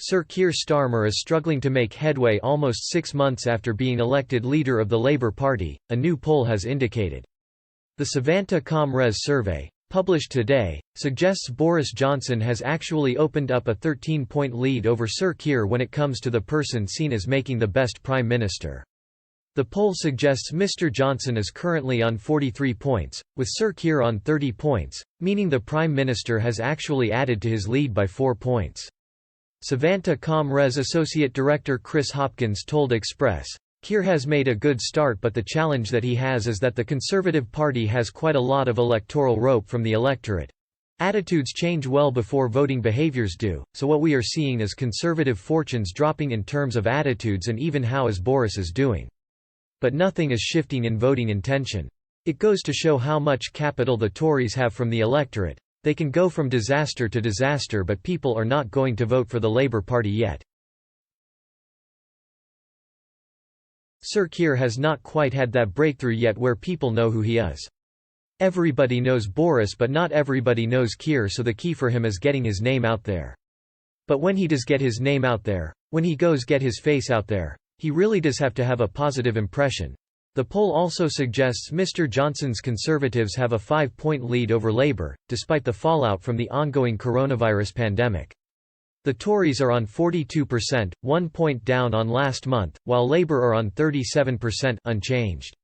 Sir Keir Starmer is struggling to make headway almost 6 months after being elected leader of the Labour Party, a new poll has indicated. The Savanta.com survey, published today, suggests Boris Johnson has actually opened up a 13-point lead over Sir Keir when it comes to the person seen as making the best Prime Minister. The poll suggests Mr. Johnson is currently on 43 points, with Sir Keir on 30 points, meaning the Prime Minister has actually added to his lead by 4 points. Savanta.com Associate Director Chris Hopkins told Express, "Keir has made a good start, but the challenge that he has is that the Conservative Party has quite a lot of electoral rope from the electorate. Attitudes change well before voting behaviours do, so what we are seeing is Conservative fortunes dropping in terms of attitudes and even how as Boris is doing. But nothing is shifting in voting intention. It goes to show how much capital the Tories have from the electorate. They can go from disaster to disaster, but people are not going to vote for the Labour Party yet." Sir Keir has not quite had that breakthrough yet where people know who he is. Everybody knows Boris, but not everybody knows Keir, so the key for him is getting his name out there. But when he does get his name out there, when he goes get his face out there, he really does have to have a positive impression. The poll also suggests Mr. Johnson's Conservatives have a 5-point lead over Labour, despite the fallout from the ongoing coronavirus pandemic. The Tories are on 42%, 1 point down on last month, while Labour are on 37%, unchanged.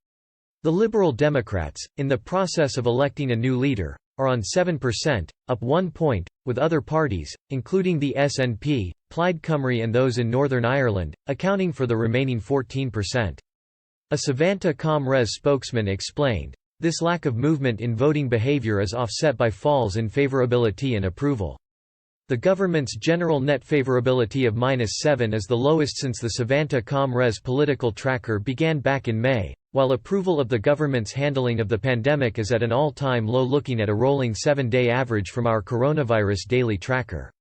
The Liberal Democrats, in the process of electing a new leader, are on 7%, up 1 point, with other parties, including the SNP, Plaid Cymru and those in Northern Ireland, accounting for the remaining 14%. A Savanta.com spokesman explained, "This lack of movement in voting behaviour is offset by falls in favourability and approval. The government's general net favourability of -7 is the lowest since the Savanta.com political tracker began back in May, while approval of the government's handling of the pandemic is at an all-time low, looking at a rolling 7-day average from our coronavirus daily tracker.